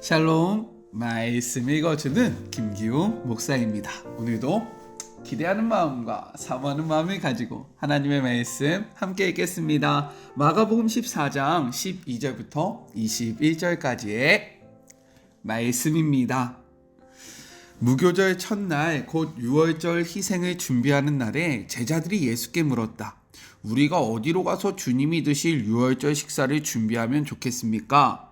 샬롬, 말씀 읽어주는 김기웅 목사입니다. 오늘도 기대하는 마음과 사모하는 마음을 가지고 하나님의 말씀 함께 읽겠습니다. 마가복음 14장 12절부터 21절까지의 말씀입니다. 무교절 첫날 곧 유월절 희생을 준비하는 날에 제자들이 예수께 물었다. 우리가 어디로 가서 주님이 드실 유월절 식사를 준비하면 좋겠습니까?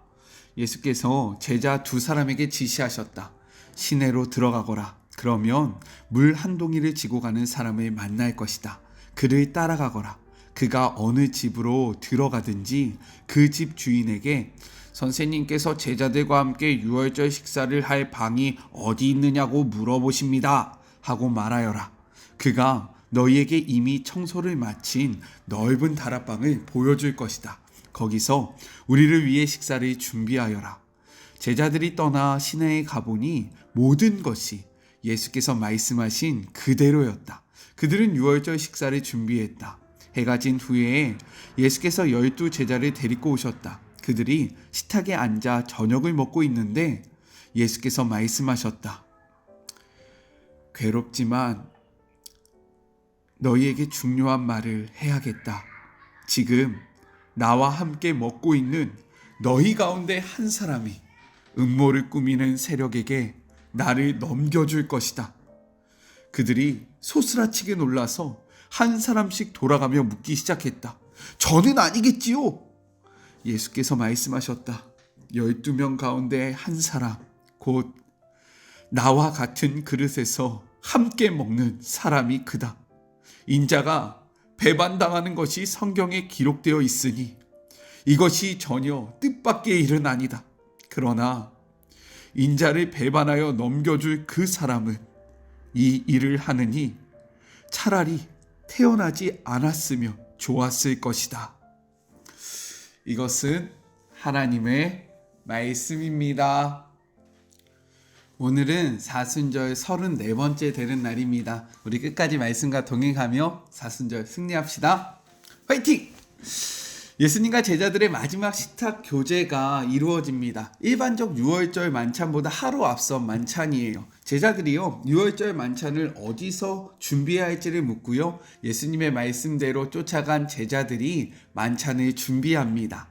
예수께서 제자 두 사람에게 지시하셨다. 시내로 들어가거라. 그러면 물 한 동이를 지고 가는 사람을 만날 것이다. 그를 따라가거라. 그가 어느 집으로 들어가든지 그 집 주인에게 선생님께서 제자들과 함께 유월절 식사를 할 방이 어디 있느냐고 물어보십니다. 하고 말하여라. 그가 너희에게 이미 청소를 마친 넓은 다락방을 보여줄 것이다. 거기서 우리를 위해 식사를 준비하여라. 제자들이 떠나 시내에 가보니 모든 것이 예수께서 말씀하신 그대로였다. 그들은 유월절 식사를 준비했다. 해가 진 후에 예수께서 12 제자를 데리고 오셨다. 그들이 식탁에 앉아 저녁을 먹고 있는데 예수께서 말씀하셨다. 괴롭지만 너희에게 중요한 말을 해야겠다. 지금 나와 함께 먹고 있는 너희 가운데 한 사람이 음모를 꾸미는 세력에게 나를 넘겨줄 것이다. 그들이 소스라치게 놀라서 한 사람씩 돌아가며 묻기 시작했다. 저는 아니겠지요? 예수께서 말씀하셨다. 12명 가운데 한 사람, 곧 나와 같은 그릇에서 함께 먹는 사람이 그다. 인자가 배반당하는 것이 성경에 기록되어 있으니 이것이 전혀 뜻밖의 일은 아니다. 그러나 인자를 배반하여 넘겨줄 그 사람은 이 일을 하느니 차라리 태어나지 않았으면 좋았을 것이다. 이것은 하나님의 말씀입니다. 오늘은 사순절 34번째 되는 날입니다. 우리 끝까지 말씀과 동행하며 사순절 승리합시다. 화이팅! 예수님과 제자들의 마지막 식탁 교제가 이루어집니다. 일반적 유월절 만찬보다 하루 앞선 만찬이에요. 제자들이요, 유월절 만찬을 어디서 준비해야 할지를 묻고요, 예수님의 말씀대로 쫓아간 제자들이 만찬을 준비합니다.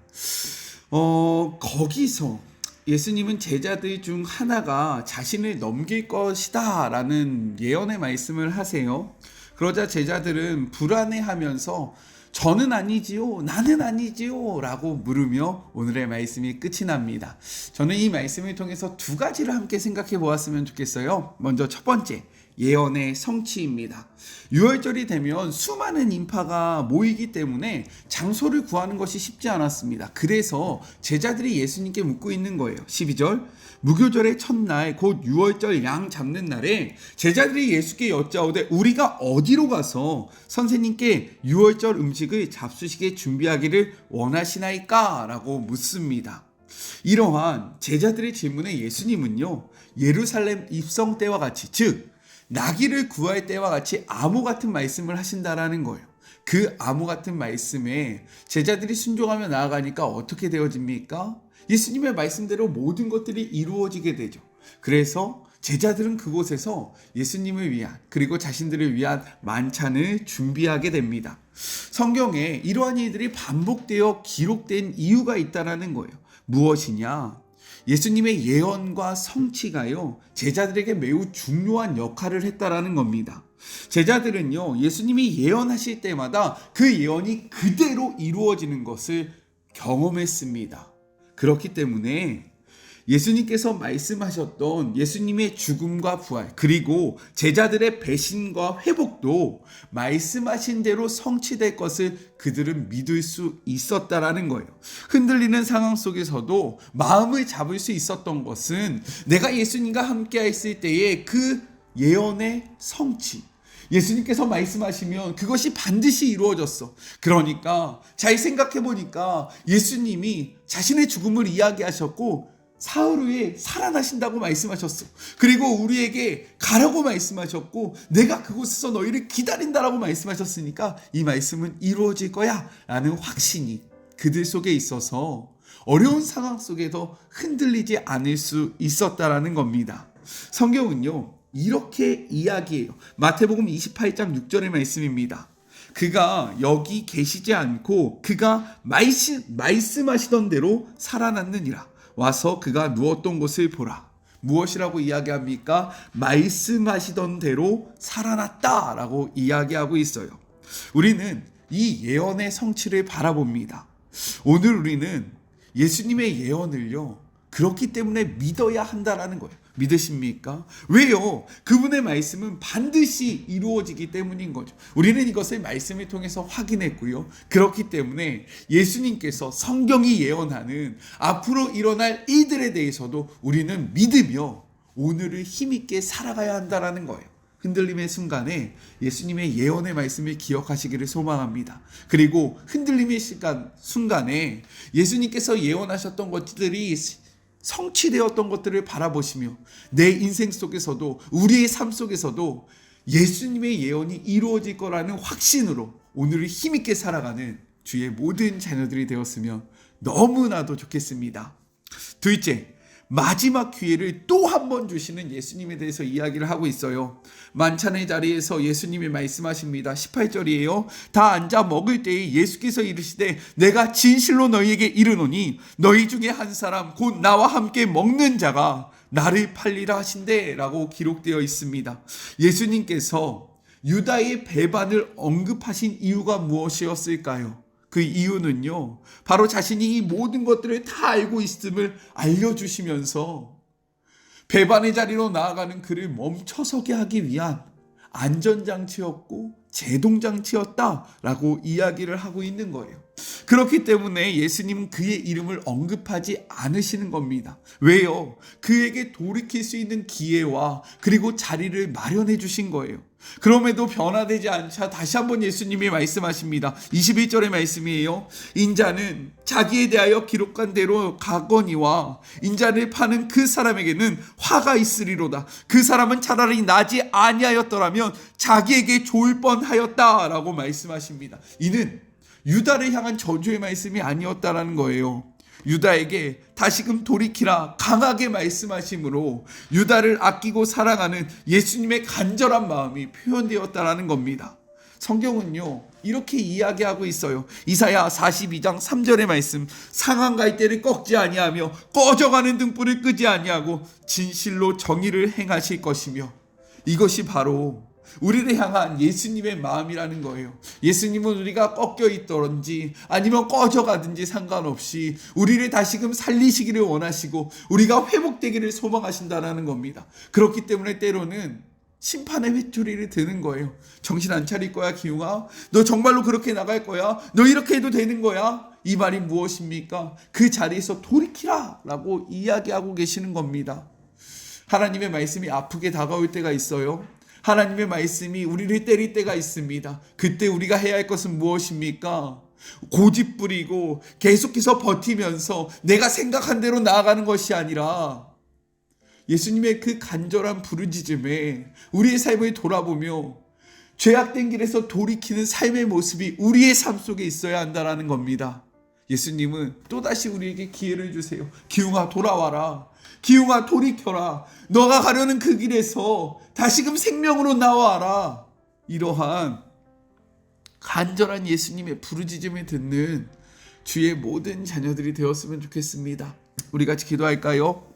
거기서 예수님은 제자들 중 하나가 자신을 넘길 것이다 라는 예언의 말씀을 하세요. 그러자 제자들은 불안해하면서 저는 아니지요, 나는 아니지요 라고 물으며 오늘의 말씀이 끝이 납니다. 저는 이 말씀을 통해서 두 가지를 함께 생각해 보았으면 좋겠어요. 먼저 첫 번째, 예언의 성취입니다. 유월절이 되면 수많은 인파가 모이기 때문에 장소를 구하는 것이 쉽지 않았습니다. 그래서 제자들이 예수님께 묻고 있는 거예요. 12절, 무교절의 첫날 곧 유월절 양 잡는 날에 제자들이 예수께 여짜오되 우리가 어디로 가서 선생님께 유월절 음식을 잡수시게 준비하기를 원하시나이까? 라고 묻습니다. 이러한 제자들의 질문에 예수님은요, 예루살렘 입성 때와 같이, 즉 나귀를 구할 때와 같이 암호 같은 말씀을 하신다라는 거예요. 그 암호 같은 말씀에 제자들이 순종하며 나아가니까 어떻게 되어집니까? 예수님의 말씀대로 모든 것들이 이루어지게 되죠. 그래서 제자들은 그곳에서 예수님을 위한, 그리고 자신들을 위한 만찬을 준비하게 됩니다. 성경에 이러한 일들이 반복되어 기록된 이유가 있다는 거예요. 무엇이냐? 예수님의 예언과 성취가요, 제자들에게 매우 중요한 역할을 했다라는 겁니다. 제자들은요, 예수님이 예언하실 때마다 그 예언이 그대로 이루어지는 것을 경험했습니다. 그렇기 때문에 예수님께서 말씀하셨던 예수님의 죽음과 부활, 그리고 제자들의 배신과 회복도 말씀하신 대로 성취될 것을 그들은 믿을 수 있었다라는 거예요. 흔들리는 상황 속에서도 마음을 잡을 수 있었던 것은 내가 예수님과 함께 했을 때의 그 예언의 성취, 예수님께서 말씀하시면 그것이 반드시 이루어졌어. 그러니까 잘 생각해 보니까 예수님이 자신의 죽음을 이야기하셨고 사흘 후에 살아나신다고 말씀하셨어. 그리고 우리에게 가라고 말씀하셨고 내가 그곳에서 너희를 기다린다라고 말씀하셨으니까 이 말씀은 이루어질 거야 라는 확신이 그들 속에 있어서 어려운 상황 속에서 흔들리지 않을 수 있었다라는 겁니다. 성경은요, 이렇게 이야기해요. 마태복음 28장 6절의 말씀입니다. 그가 여기 계시지 않고 그가 말씀하시던 대로 살아났느니라. 와서 그가 누웠던 곳을 보라. 무엇이라고 이야기합니까? 말씀하시던 대로 살아났다라고 이야기하고 있어요. 우리는 이 예언의 성취를 바라봅니다. 오늘 우리는 예수님의 예언을요, 그렇기 때문에 믿어야 한다라는 거예요. 믿으십니까? 왜요? 그분의 말씀은 반드시 이루어지기 때문인 거죠. 우리는 이것을 말씀을 통해서 확인했고요. 그렇기 때문에 예수님께서 성경이 예언하는 앞으로 일어날 일들에 대해서도 우리는 믿으며 오늘을 힘있게 살아가야 한다라는 거예요. 흔들림의 순간에 예수님의 예언의 말씀을 기억하시기를 소망합니다. 그리고 흔들림의 순간에 예수님께서 예언하셨던 것들이 성취되었던 것들을 바라보시며 내 인생 속에서도, 우리의 삶 속에서도 예수님의 예언이 이루어질 거라는 확신으로 오늘을 힘있게 살아가는 주의 모든 자녀들이 되었으면 너무나도 좋겠습니다. 둘째, 마지막 기회를 또 한 번 주시는 예수님에 대해서 이야기를 하고 있어요. 만찬의 자리에서 예수님이 말씀하십니다. 18절이에요. 다 앉아 먹을 때에 예수께서 이르시되 내가 진실로 너희에게 이르노니 너희 중에 한 사람 곧 나와 함께 먹는 자가 나를 팔리라 하신대 라고 기록되어 있습니다. 예수님께서 유다의 배반을 언급하신 이유가 무엇이었을까요? 그 이유는요, 바로 자신이 이 모든 것들을 다 알고 있음을 알려주시면서 배반의 자리로 나아가는 그를 멈춰서게 하기 위한 안전장치였고 제동장치였다라고 이야기를 하고 있는 거예요. 그렇기 때문에 예수님은 그의 이름을 언급하지 않으시는 겁니다. 왜요? 그에게 돌이킬 수 있는 기회와 그리고 자리를 마련해 주신 거예요. 그럼에도 변화되지 않자 다시 한번 예수님이 말씀하십니다. 21절의 말씀이에요. 인자는 자기에 대하여 기록한 대로 가거니와 인자를 파는 그 사람에게는 화가 있으리로다. 그 사람은 차라리 나지 아니하였더라면 자기에게 좋을 뻔하였다라고 말씀하십니다. 이는 유다를 향한 저주의 말씀이 아니었다라는 거예요. 유다에게 다시금 돌이키라 강하게 말씀하심으로 유다를 아끼고 사랑하는 예수님의 간절한 마음이 표현되었다라는 겁니다. 성경은요, 이렇게 이야기하고 있어요. 이사야 42장 3절의 말씀. 상한 갈대를 꺾지 아니하며 꺼져가는 등불을 끄지 아니하고 진실로 정의를 행하실 것이며, 이것이 바로 우리를 향한 예수님의 마음이라는 거예요. 예수님은 우리가 꺾여 있더런지 아니면 꺼져가든지 상관없이 우리를 다시금 살리시기를 원하시고 우리가 회복되기를 소망하신다는 겁니다. 그렇기 때문에 때로는 심판의 회초리를 드는 거예요. 정신 안 차릴 거야, 기웅아? 너 정말로 그렇게 나갈 거야? 너 이렇게 해도 되는 거야? 이 말이 무엇입니까? 그 자리에서 돌이키라 라고 이야기하고 계시는 겁니다. 하나님의 말씀이 아프게 다가올 때가 있어요. 하나님의 말씀이 우리를 때릴 때가 있습니다. 그때 우리가 해야 할 것은 무엇입니까? 고집 부리고 계속해서 버티면서 내가 생각한 대로 나아가는 것이 아니라 예수님의 그 간절한 부르짖음에 우리의 삶을 돌아보며 죄악된 길에서 돌이키는 삶의 모습이 우리의 삶 속에 있어야 한다는 겁니다. 예수님은 또다시 우리에게 기회를 주세요. 기웅아, 돌아와라. 기웅아, 돌이켜라. 너가 가려는 그 길에서 다시금 생명으로 나와라. 이러한 간절한 예수님의 부르짖음을 듣는 주의 모든 자녀들이 되었으면 좋겠습니다. 우리 같이 기도할까요?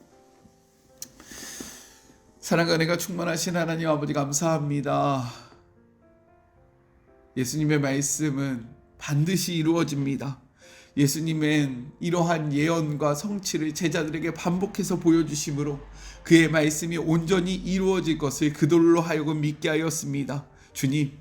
사랑과 은혜가 충만하신 하나님 아버지, 감사합니다. 예수님의 말씀은 반드시 이루어집니다. 예수님은 이러한 예언과 성취를 제자들에게 반복해서 보여주심으로 그의 말씀이 온전히 이루어질 것을 그들로 하여금 믿게 하였습니다. 주님,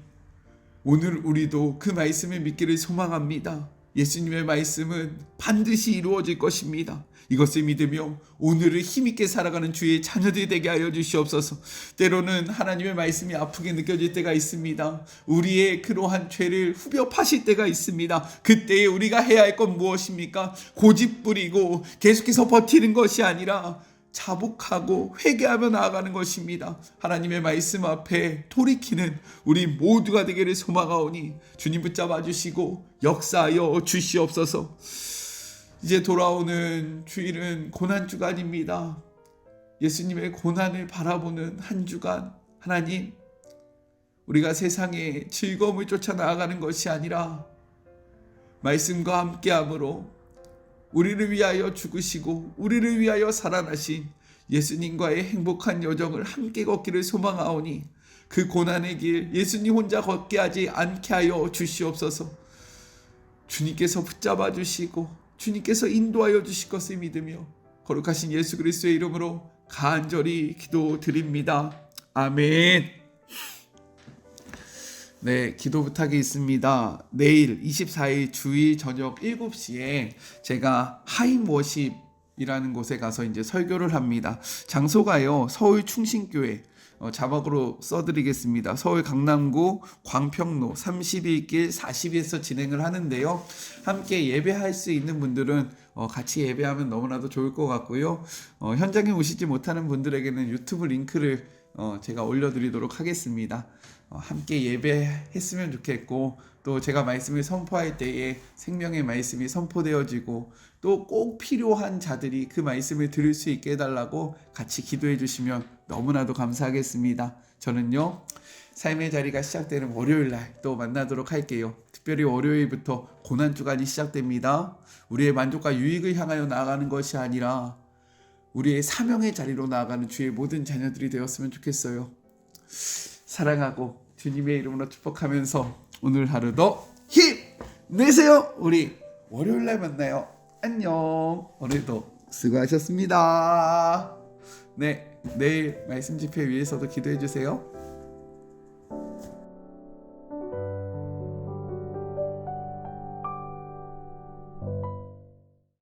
오늘 우리도 그 말씀을 믿기를 소망합니다. 예수님의 말씀은 반드시 이루어질 것입니다. 이것을 믿으며 오늘을 힘있게 살아가는 주의 자녀들이 되게 하여 주시옵소서. 때로는 하나님의 말씀이 아프게 느껴질 때가 있습니다. 우리의 그러한 죄를 후벼 파실 때가 있습니다. 그때에 우리가 해야 할 건 무엇입니까? 고집 부리고 계속해서 버티는 것이 아니라 자복하고 회개하며 나아가는 것입니다. 하나님의 말씀 앞에 돌이키는 우리 모두가 되기를 소망하오니 주님 붙잡아 주시고 역사하여 주시옵소서. 이제 돌아오는 주일은 고난주간입니다. 예수님의 고난을 바라보는 한 주간, 하나님, 우리가 세상에 즐거움을 쫓아 나아가는 것이 아니라 말씀과 함께함으로 우리를 위하여 죽으시고 우리를 위하여 살아나신 예수님과의 행복한 여정을 함께 걷기를 소망하오니 그 고난의 길 예수님 혼자 걷게 하지 않게 하여 주시옵소서. 주님께서 붙잡아 주시고 주님께서 인도하여 주실 것을 믿으며 거룩하신 예수 그리스도의 이름으로 간절히 기도드립니다. 아멘. 네, 기도 부탁이 있습니다. 내일 24일 주일 저녁 7시에 제가 하임 워십이라는 곳에 가서 이제 설교를 합니다. 장소가요, 서울 충신교회, 자막으로 써드리겠습니다. 서울 강남구 광평로 31길 40에서 진행을 하는데요. 함께 예배할 수 있는 분들은 같이 예배하면 너무나도 좋을 것 같고요. 현장에 오시지 못하는 분들에게는 유튜브 링크를 제가 올려드리도록 하겠습니다. 함께 예배했으면 좋겠고, 또 제가 말씀을 선포할 때에 생명의 말씀이 선포되어지고 또 꼭 필요한 자들이 그 말씀을 들을 수 있게 해달라고 같이 기도해 주시면 너무나도 감사하겠습니다. 저는요, 삶의 자리가 시작되는 월요일날 또 만나도록 할게요. 특별히 월요일부터 고난주간이 시작됩니다. 우리의 만족과 유익을 향하여 나아가는 것이 아니라 우리의 사명의 자리로 나아가는 주의 모든 자녀들이 되었으면 좋겠어요. 사랑하고 주님의 이름으로 축복하면서 오늘 하루도 힘내세요. 우리 월요일날 만나요. 안녕. 오늘도 수고하셨습니다. 네, 내일 말씀 집회 위해서도 기도해 주세요.